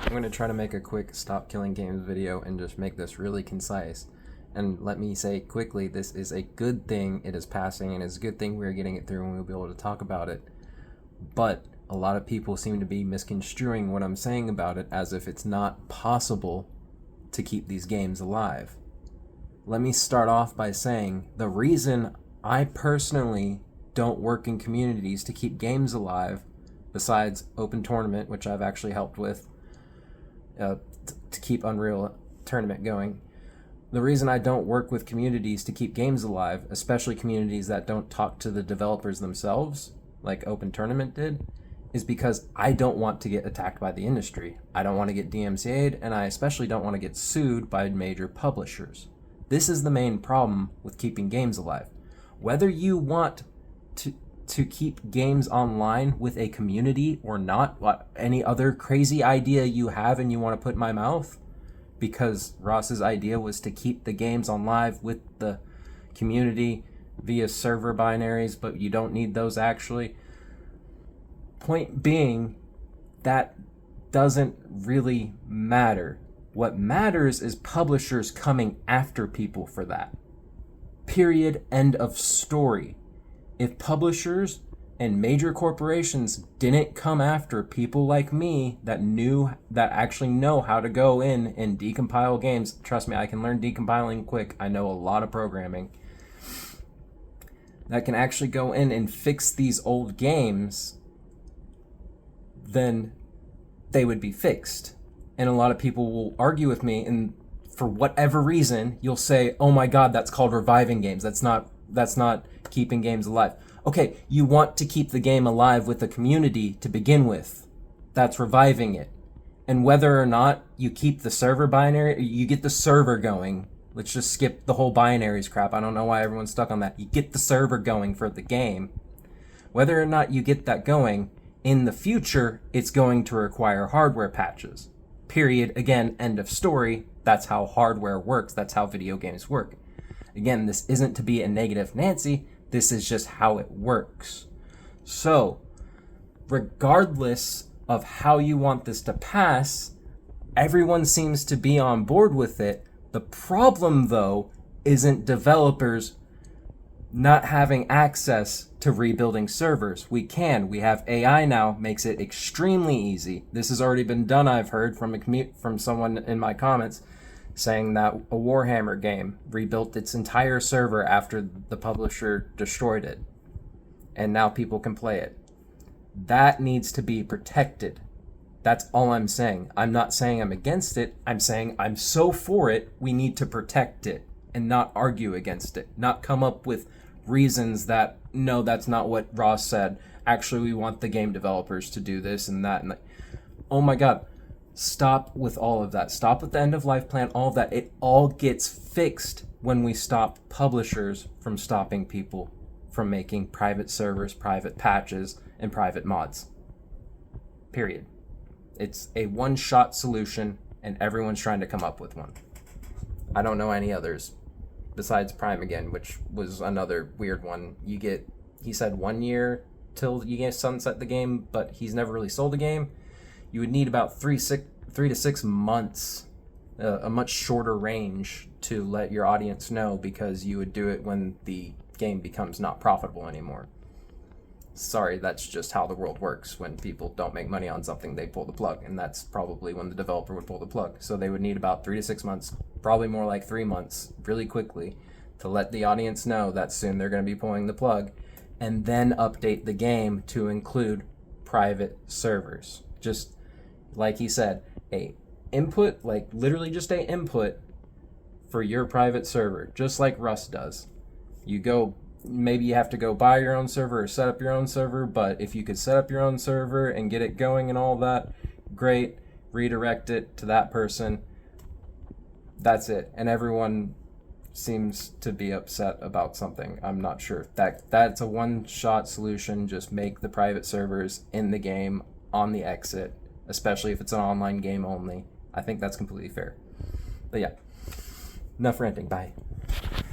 I'm going to try to make a quick stop killing games video and just make this really concise. And let me say quickly, this is a good thing it is passing, and it's a good thing we're getting it through and we'll be able to talk about it. But a lot of people seem to be misconstruing what I'm saying about it as if it's not possible to keep these games alive. Let me start off by saying the reason I personally don't work in communities to keep games alive, besides Open Tournament, which I've actually helped with, to keep Unreal Tournament going. The reason I don't work with communities to keep games alive, especially communities that don't talk to the developers themselves, like Open Tournament did, is because I don't want to get attacked by the industry. I don't want to get DMCA'd, and I especially don't want to get sued by major publishers. This is the main problem with keeping games alive. Whether you want to keep games online with a community or not, any other crazy idea you have and you want to put in my mouth, because Ross's idea was to keep the games on live with the community via server binaries, but you don't need those actually. Point being, that doesn't really matter. What matters is publishers coming after people for that. Period. End of story. If publishers and major corporations didn't come after people like me that actually know how to go in and decompile games, trust me, I can learn decompiling quick. I know a lot of programming. That can actually go in and fix these old games, then they would be fixed. And a lot of people will argue with me, and for whatever reason, you'll say, oh my God, that's called reviving games. That's not keeping games alive. Okay, you want to keep the game alive with the community to begin with. That's reviving it. And whether or not you keep the server binary, you get the server going. Let's just skip the whole binaries crap. I don't know why everyone's stuck on that. You get the server going for the game. Whether or not you get that going, in the future, it's going to require hardware patches. Period. Again, end of story. That's how hardware works. That's how video games work. Again, this isn't to be a negative Nancy. This is just how it works. So, regardless of how you want this to pass, everyone seems to be on board with it. The problem, though, isn't developers not having access to rebuilding servers. We have AI now, makes it extremely easy. This has already been done, I've heard from someone in my comments, saying that a Warhammer game rebuilt its entire server after the publisher destroyed it, and now people can play it. That needs to be protected. That's all I'm saying. I'm not saying I'm against it. I'm saying I'm so for it, we need to protect it and not argue against it, not come up with reasons that, no, that's not what Ross said. Actually, we want the game developers to do this and that. And that. Oh my God. Stop with all of that. Stop with the end of life plan, all of that. It all gets fixed when we stop publishers from stopping people from making private servers, private patches, and private mods. Period. It's a one-shot solution, and everyone's trying to come up with one. I don't know any others besides Prime Again, which was another weird one. He said 1 year till you get sunset the game, but he's never really sold the game. You would need about 3 to 6 months, a much shorter range to let your audience know, because you would do it when the game becomes not profitable anymore. Sorry, that's just how the world works. When people don't make money on something, they pull the plug, and that's probably when the developer would pull the plug. So they would need about 3 to 6 months, probably more like 3 months, really quickly, to let the audience know that soon they're going to be pulling the plug, and then update the game to include private servers. Just like he said, a input, like literally just a input for your private server, just like Rust does. Maybe you have to go buy your own server or set up your own server, but if you could set up your own server and get it going and all that, great. Redirect it to that person. That's it. And everyone seems to be upset about something. I'm not sure. That's a one-shot solution. Just make the private servers in the game on the exit, especially if it's an online game only. I think that's completely fair. But yeah, enough ranting. Bye.